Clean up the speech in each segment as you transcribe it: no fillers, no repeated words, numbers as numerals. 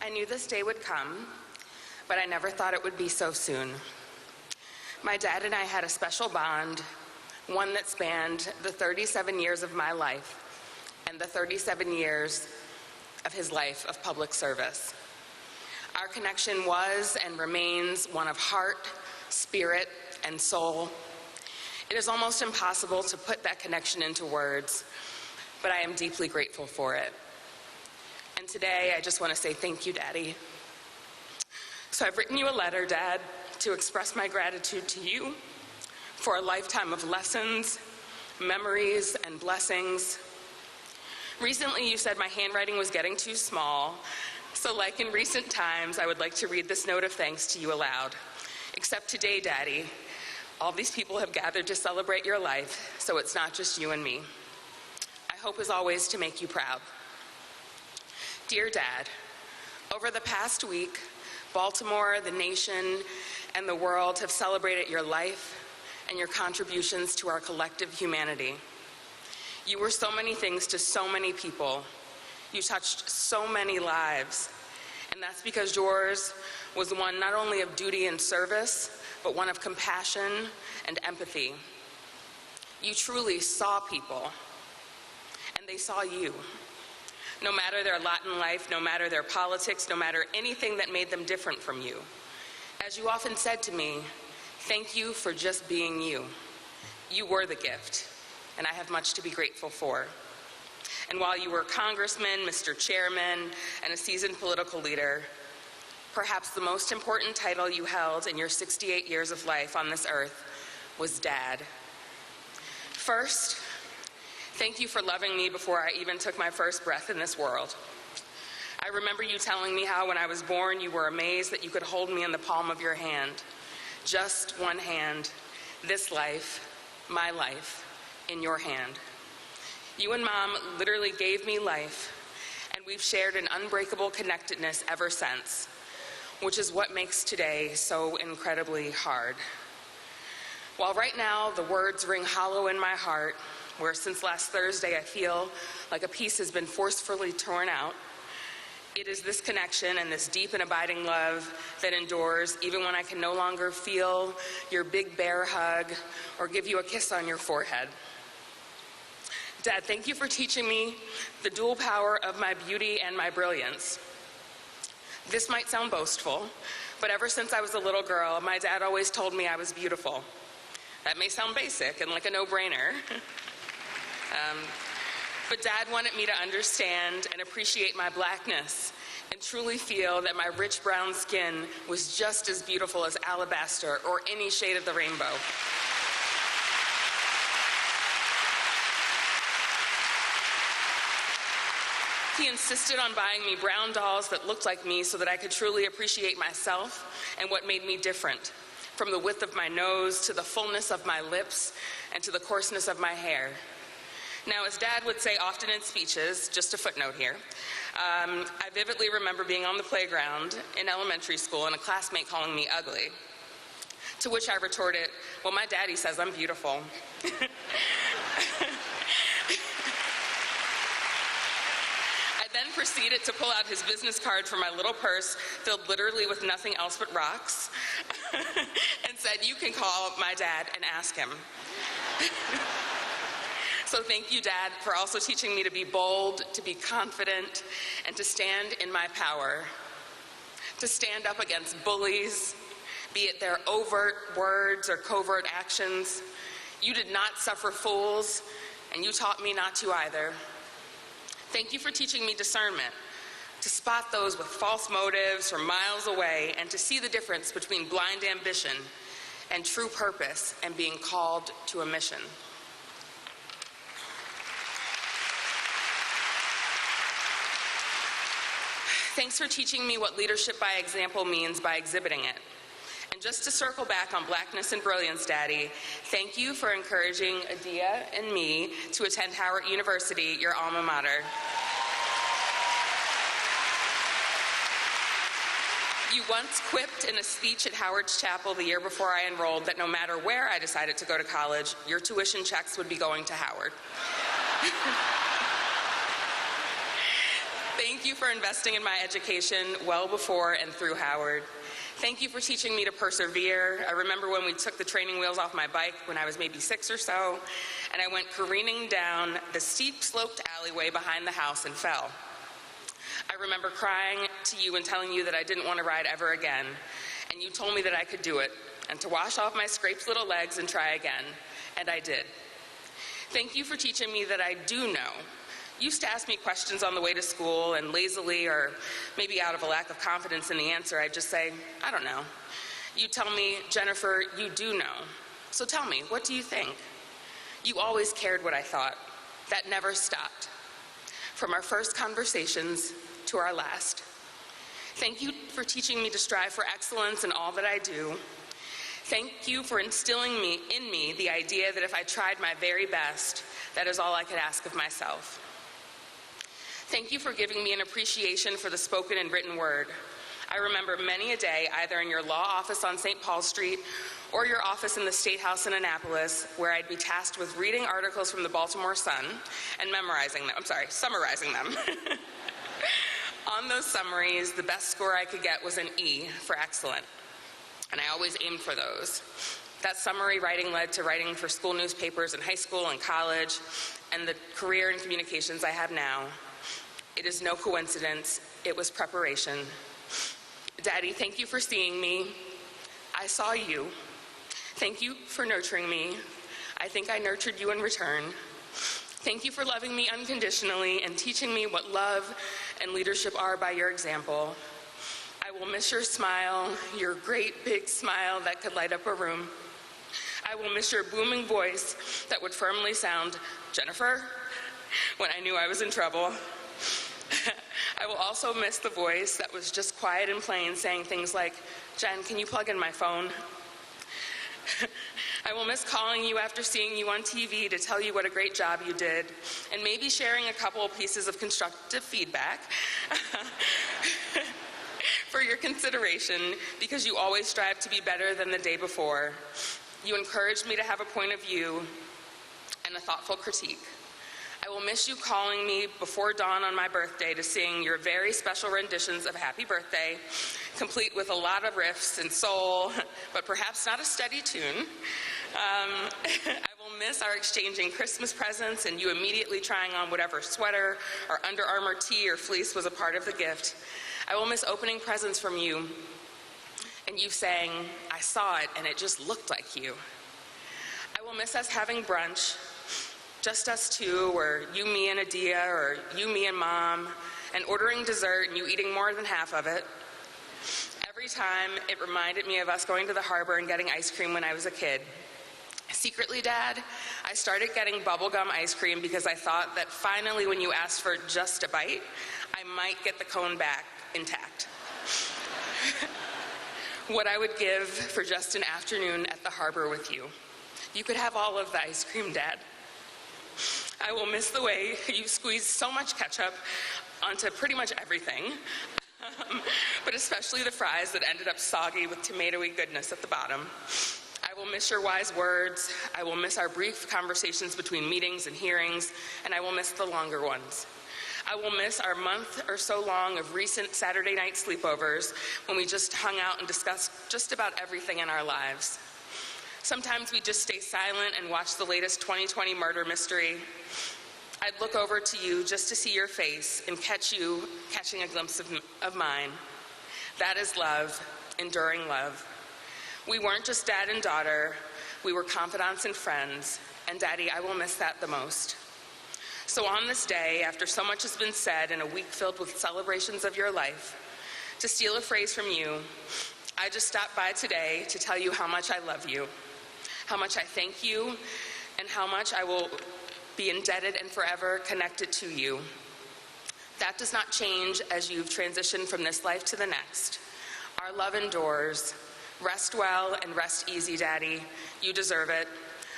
I knew this day would come, but I never thought it would be so soon. My dad and I had a special bond, one that spanned the 37 years of my life and the 37 years of his life of public service. Our connection was and remains one of heart, spirit, and soul. It is almost impossible to put that connection into words, but I am deeply grateful for it. And today, I just want to say thank you, Daddy. So I've written you a letter, Dad, to express my gratitude to you for a lifetime of lessons, memories, and blessings. Recently, you said my handwriting was getting too small, so like in recent times, I would like to read this note of thanks to you aloud. Except today, Daddy, all these people have gathered to celebrate your life, so it's not just you and me. I hope as always to make you proud. Dear Dad, over the past week, Baltimore, the nation, and the world have celebrated your life and your contributions to our collective humanity. You were so many things to so many people. You touched so many lives, and that's because yours was one not only of duty and service, but one of compassion and empathy. You truly saw people, and they saw you. No matter their lot in life, no matter their politics, no matter anything that made them different from you. As you often said to me, thank you for just being you. You were the gift, and I have much to be grateful for. And while you were Congressman, Mr. Chairman, and a seasoned political leader, perhaps the most important title you held in your 68 years of life on this earth was Dad. First, thank you for loving me before I even took my first breath in this world. I remember you telling me how when I was born you were amazed that you could hold me in the palm of your hand. Just one hand, this life, my life, in your hand. You and Mom literally gave me life, and we've shared an unbreakable connectedness ever since, which is what makes today so incredibly hard. While right now the words ring hollow in my heart, where since last Thursday I feel like a piece has been forcefully torn out, it is this connection and this deep and abiding love that endures even when I can no longer feel your big bear hug or give you a kiss on your forehead. Dad, thank you for teaching me the dual power of my beauty and my brilliance. This might sound boastful, but ever since I was a little girl, my dad always told me I was beautiful. That may sound basic and like a no-brainer. But Dad wanted me to understand and appreciate my blackness and truly feel that my rich brown skin was just as beautiful as alabaster or any shade of the rainbow. He insisted on buying me brown dolls that looked like me so that I could truly appreciate myself and what made me different, from the width of my nose to the fullness of my lips and to the coarseness of my hair. Now, as Dad would say often in speeches, just a footnote here, I vividly remember being on the playground in elementary school and a classmate calling me ugly, to which I retorted, well, my daddy says I'm beautiful. Then proceeded to pull out his business card from my little purse filled literally with nothing else but rocks and said, you can call my dad and ask him. So thank you, Dad, for also teaching me to be bold, to be confident, and to stand in my power, to stand up against bullies, be it their overt words or covert actions. You did not suffer fools, and you taught me not to either. Thank you for teaching me discernment, to spot those with false motives from miles away and to see the difference between blind ambition and true purpose and being called to a mission. Thanks for teaching me what leadership by example means by exhibiting it. And just to circle back on blackness and brilliance, Daddy, thank you for encouraging Adia and me to attend Howard University, your alma mater. You once quipped in a speech at Howard's Chapel the year before I enrolled that no matter where I decided to go to college, your tuition checks would be going to Howard. Thank you for investing in my education well before and through Howard. Thank you for teaching me to persevere. I remember when we took the training wheels off my bike when I was maybe 6 or so, and I went careening down the steep sloped alleyway behind the house and fell. I remember crying to you and telling you that I didn't want to ride ever again, and you told me that I could do it, and to wash off my scraped little legs and try again, and I did. Thank you for teaching me that I do know. You used to ask me questions on the way to school, and lazily, or maybe out of a lack of confidence in the answer, I'd just say, I don't know. You tell me, Jennifer, you do know. So tell me, what do you think? You always cared what I thought. That never stopped. From our first conversations to our last. Thank you for teaching me to strive for excellence in all that I do. Thank you for instilling in me the idea that if I tried my very best, that is all I could ask of myself. Thank you for giving me an appreciation for the spoken and written word. I remember many a day, either in your law office on St. Paul Street or your office in the State House in Annapolis, where I'd be tasked with reading articles from the Baltimore Sun and summarizing them. On those summaries, the best score I could get was an E for excellent, and I always aimed for those. That summary writing led to writing for school newspapers in high school and college, and the career in communications I have now. It is no coincidence, it was preparation. Daddy, thank you for seeing me. I saw you. Thank you for nurturing me. I think I nurtured you in return. Thank you for loving me unconditionally and teaching me what love and leadership are by your example. I will miss your smile, your great big smile that could light up a room. I will miss your booming voice that would firmly sound, Jennifer, when I knew I was in trouble. I will also miss the voice that was just quiet and plain, saying things like, Jen, can you plug in my phone? I will miss calling you after seeing you on TV to tell you what a great job you did, and maybe sharing a couple of pieces of constructive feedback for your consideration, because you always strive to be better than the day before. You encouraged me to have a point of view and a thoughtful critique. I will miss you calling me before dawn on my birthday to sing your very special renditions of Happy Birthday, complete with a lot of riffs and soul, but perhaps not a steady tune. I will miss our exchanging Christmas presents and you immediately trying on whatever sweater or Under Armour tee or fleece was a part of the gift. I will miss opening presents from you and you saying, I saw it and it just looked like you. I will miss us having brunch, just us two, or you, me, and Adia, or you, me, and Mom, and ordering dessert and you eating more than half of it. Every time, it reminded me of us going to the harbor and getting ice cream when I was a kid. Secretly, Dad, I started getting bubblegum ice cream because I thought that finally when you asked for just a bite, I might get the cone back intact. What I would give for just an afternoon at the harbor with you. You could have all of the ice cream, Dad. I will miss the way you squeezed so much ketchup onto pretty much everything, but especially the fries that ended up soggy with tomatoey goodness at the bottom. I will miss your wise words. I will miss our brief conversations between meetings and hearings, and I will miss the longer ones. I will miss our month or so long of recent Saturday night sleepovers when we just hung out and discussed just about everything in our lives. Sometimes we just stay silent and watch the latest 2020 murder mystery. I'd look over to you just to see your face and catch you catching a glimpse of mine. That is love, enduring love. We weren't just dad and daughter, we were confidants and friends, and Daddy, I will miss that the most. So on this day, after so much has been said in a week filled with celebrations of your life, to steal a phrase from you, I just stopped by today to tell you how much I love you, how much I thank you, and how much I will be indebted and forever connected to you. That does not change as you've transitioned from this life to the next. Our love endures. Rest well and rest easy, Daddy. You deserve it.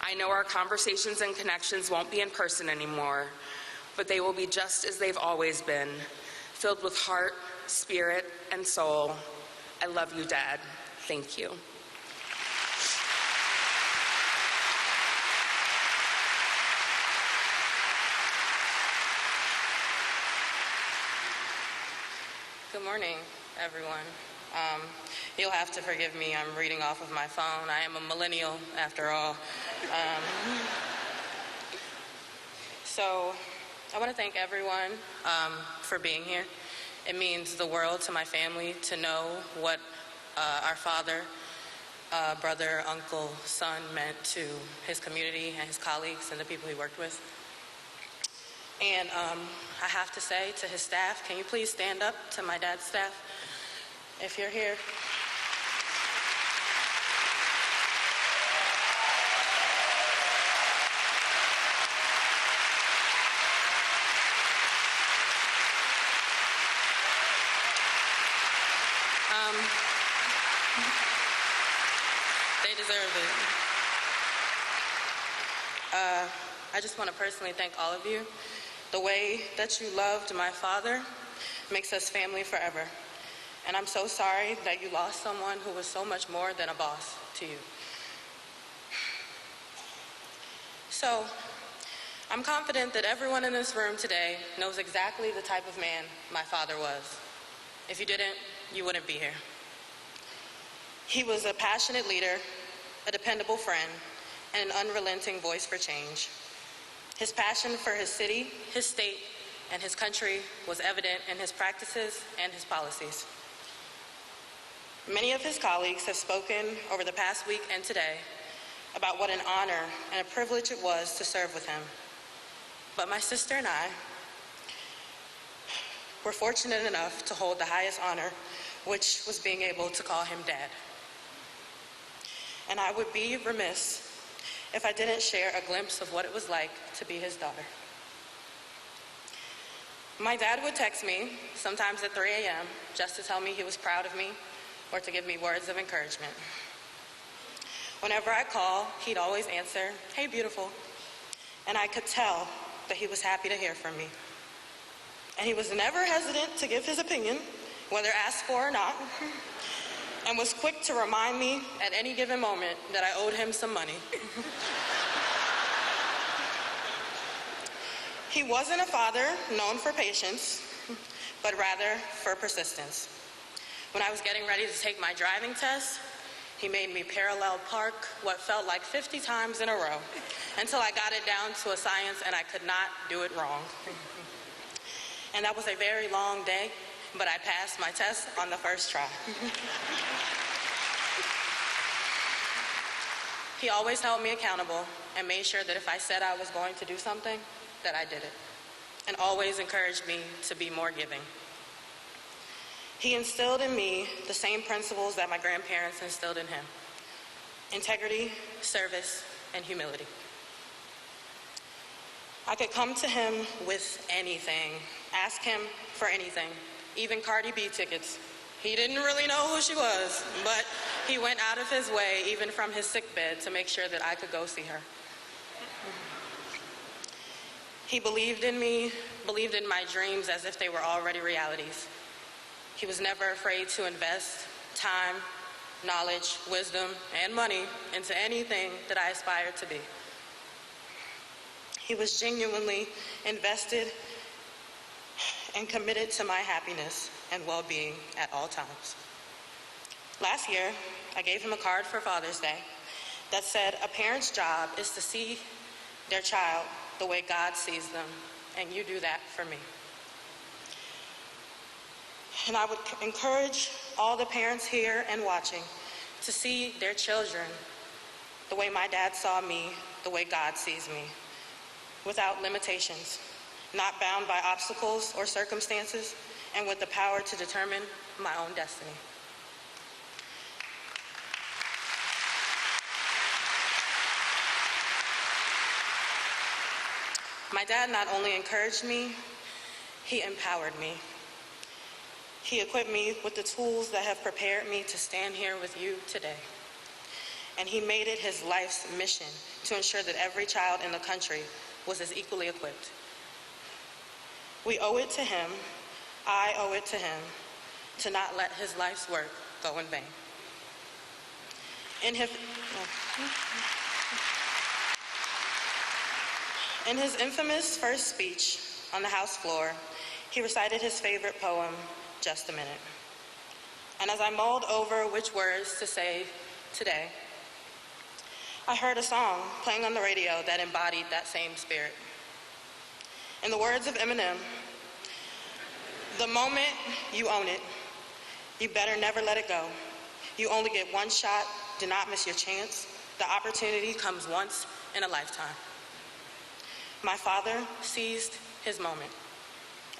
I know our conversations and connections won't be in person anymore, but they will be just as they've always been, filled with heart, spirit, and soul. I love you, Dad. Thank you. Good morning, everyone. You'll have to forgive me. I'm reading off of my phone. I am a millennial, after all. So I want to thank everyone for being here. It means the world to my family to know what our father, brother, uncle, son meant to his community and his colleagues and the people he worked with. And I have to say to his staff, can you please stand up to my dad's staff if you're here? They deserve it. I just want to personally thank all of you. The way that you loved my father makes us family forever. And I'm so sorry that you lost someone who was so much more than a boss to you. So, I'm confident that everyone in this room today knows exactly the type of man my father was. If you didn't, you wouldn't be here. He was a passionate leader, a dependable friend, and an unrelenting voice for change. His passion for his city, his state, and his country was evident in his practices and his policies. Many of his colleagues have spoken over the past week and today about what an honor and a privilege it was to serve with him. But my sister and I were fortunate enough to hold the highest honor, which was being able to call him Dad. And I would be remiss if I didn't share a glimpse of what it was like to be his daughter. My dad would text me, sometimes at 3 a.m., just to tell me he was proud of me or to give me words of encouragement. Whenever I call, he'd always answer, "Hey, beautiful." And I could tell that he was happy to hear from me. And he was never hesitant to give his opinion, whether asked for or not, and was quick to remind me at any given moment that I owed him some money. He wasn't a father known for patience, but rather for persistence. When I was getting ready to take my driving test, he made me parallel park what felt like 50 times in a row until I got it down to a science and I could not do it wrong. And that was a very long day, but I passed my test on the first try. He always held me accountable and made sure that if I said I was going to do something, that I did it, and always encouraged me to be more giving. He instilled in me the same principles that my grandparents instilled in him: integrity, service, and humility. I could come to him with anything, ask him for anything, even Cardi B tickets. He didn't really know who she was, but he went out of his way, even from his sickbed, to make sure that I could go see her. He believed in me, believed in my dreams as if they were already realities. He was never afraid to invest time, knowledge, wisdom, and money into anything that I aspired to be. He was genuinely invested and committed to my happiness and well-being at all times. Last year, I gave him a card for Father's Day that said, "A parent's job is to see their child the way God sees them, and you do that for me." And I would encourage all the parents here and watching to see their children the way my dad saw me, the way God sees me, without limitations, not bound by obstacles or circumstances, and with the power to determine my own destiny. My dad not only encouraged me, he empowered me. He equipped me with the tools that have prepared me to stand here with you today. And he made it his life's mission to ensure that every child in the country was as equally equipped. We owe it to him, I owe it to him, to not let his life's work go in vain. In his infamous first speech on the House floor, he recited his favorite poem, just a minute. And as I mulled over which words to say today, I heard a song playing on the radio that embodied that same spirit. In the words of Eminem, "The moment you own it, you better never let it go. You only get one shot, do not miss your chance. The opportunity comes once in a lifetime." My father seized his moment,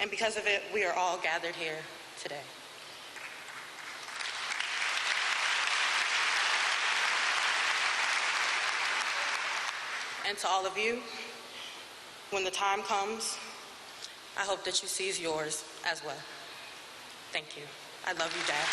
and because of it, we are all gathered here today. And to all of you, when the time comes, I hope that you seize yours as well. Thank you. I love you, Dad.